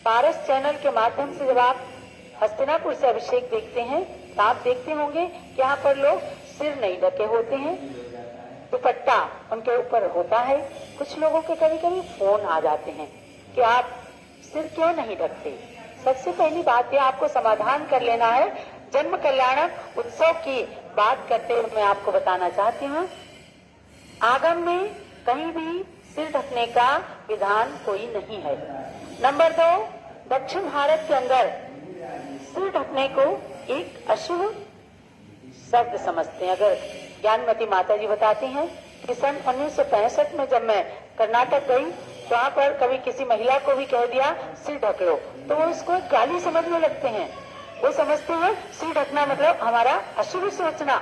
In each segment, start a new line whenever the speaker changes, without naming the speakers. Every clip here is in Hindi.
पारस चैनल के माध्यम से जब आप हस्तिनापुर से अभिषेक देखते हैं तो आप देखते होंगे कि यहाँ पर लोग सिर नहीं ढके होते हैं, दुपट्टा उनके ऊपर होता है। कुछ लोगों के कभी कभी फोन आ जाते हैं कि आप सिर क्यों नहीं ढकते। सबसे पहली बात यह आपको समाधान कर लेना है। जन्म कल्याणक उत्सव की बात करते हुए मैं आपको बताना चाहती हूँ, आगम में कहीं भी सिर ढकने का विधान कोई नहीं है। नंबर 2, दक्षिण भारत के अंदर सिर ढकने को एक अशुभ शब्द समझते हैं। अगर ज्ञानमती माता जी बताती हैं कि सन 1965 में जब मैं कर्नाटक गई तो वहाँ पर कभी किसी महिला को भी कह दिया सिर ढक लो तो वो उसको गाली समझने लगते हैं। वो समझते हैं सिर ढकना मतलब हमारा अशुभ सोचना,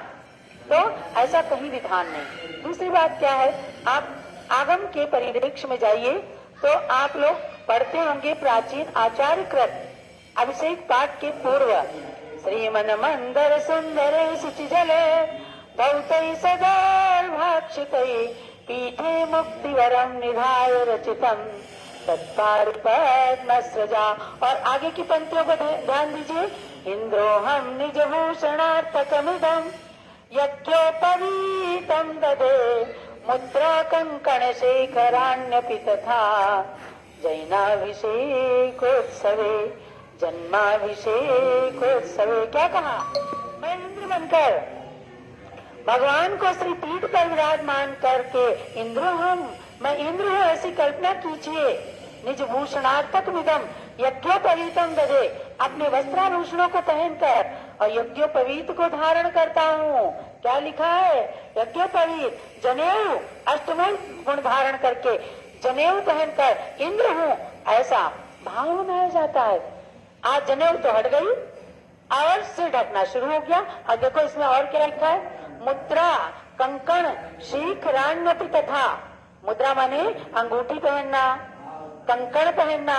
तो ऐसा कहीं विधान नहीं। दूसरी बात क्या है, आप आगम के परिप्रेक्ष्य में जाइए तो आप लोग पढ़ते होंगे प्राचीन आचार्यकृत अभिषेक पाठ के पूर्व श्रीमन मंदर सुंदर शुचि जले धौतै सदा भाक्षितै पीठे मुक्तिवरम निधाय रचितम तत्पाद सृजा। और आगे की पंक्तियों को ध्यान दीजिए, इंद्रो हम निज भूषणार्थकमिदम यज्ञोपवीतम ददे मुद्रा कंकण शेखराण्यपि तथा जैनाभिषेकोत्सवे जन्माभिषेकोत्सवे। क्या कहा, मैं इंद्र बनकर भगवान को श्री पीठ पर विराजमान करके इंद्र हम, मैं इंद्र हूँ ऐसी कल्पना कीजिए। निज भूषणार्थक मिदम यज्ञोपवीतम ददे, अपने वस्त्राभूषणों को पहनकर और यज्ञोपवीत को धारण करता हूँ। क्या लिखा है, यज्ञोपवीत जनेऊ अष्टमूल गुण धारण करके जनेऊ पहनकर इंद्र हूँ ऐसा भाव बनाया जाता है। आज जनेऊ तो हट गई और सिर ढकना शुरू हो गया। और देखो इसमें और क्या लिखा है, मुद्रा कंकण शीघ्रान्यपि तथा। मुद्रा माने अंगूठी पहनना, कंकण पहनना,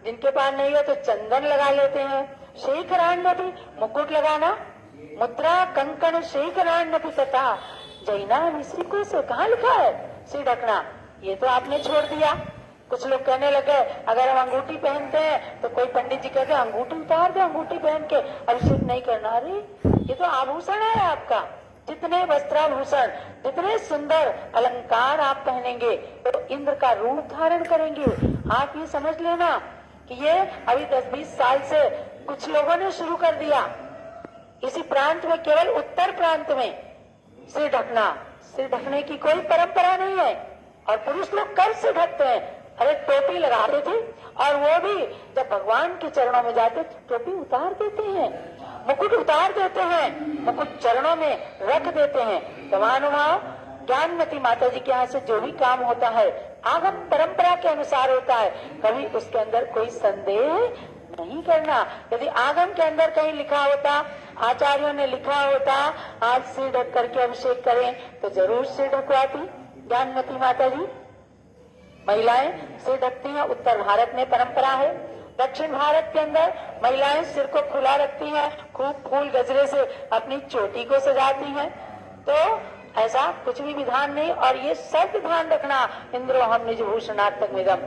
जिनके पास नहीं हो तो चंदन लगा लेते हैं। शीघ्रान्यपि मुकुट लगाना, मुद्रा कंकण शीघ्रान्यपि तथा जैनाभिषेकों से। कहाँ लिखा है सिर ढकना, ये तो आपने छोड़ दिया। कुछ लोग कहने लगे अगर हम अंगूठी पहनते हैं तो कोई पंडित जी कहते हैं अंगूठी उतार दो, अंगूठी पहन के अभिषेक नहीं करना। अरे ये तो आभूषण है आपका। जितने वस्त्राभूषण, जितने सुंदर अलंकार आप पहनेंगे तो इंद्र का रूप धारण करेंगे। आप ये समझ लेना कि ये अभी 10-20 साल से कुछ लोगों ने शुरू कर दिया। इसी प्रांत में, केवल उत्तर प्रांत में सिर ढकना, सिर ढकने की कोई परंपरा नहीं है। और पुरुष लोग कब से ढकते हैं, अरे टोपी लगाते थे और वो भी जब भगवान के चरणों में जाते टोपी उतार देते हैं, मुकुट उतार देते हैं, मुकुट चरणों में रख देते हैं। तमानुभाव ज्ञानमती माता जी के यहाँ से जो भी काम होता है आगम परंपरा के अनुसार होता है, कभी उसके अंदर कोई संदेह नहीं करना। यदि आगम के अंदर कहीं लिखा होता, आचार्यों ने लिखा होता आज सिर ढक करके अभिषेक करें तो जरूर सिर ढकवाती ज्ञानमती माता जी। महिलाएं सिर ढकती हैं, उत्तर भारत में परंपरा है। दक्षिण भारत के अंदर महिलाएं सिर को खुला रखती हैं, खूब फूल गजरे से अपनी चोटी को सजाती हैं। तो ऐसा कुछ भी विधान नहीं। और ये सब ध्यान रखना, इंद्रो हम निज भूषणार्थक मिदम,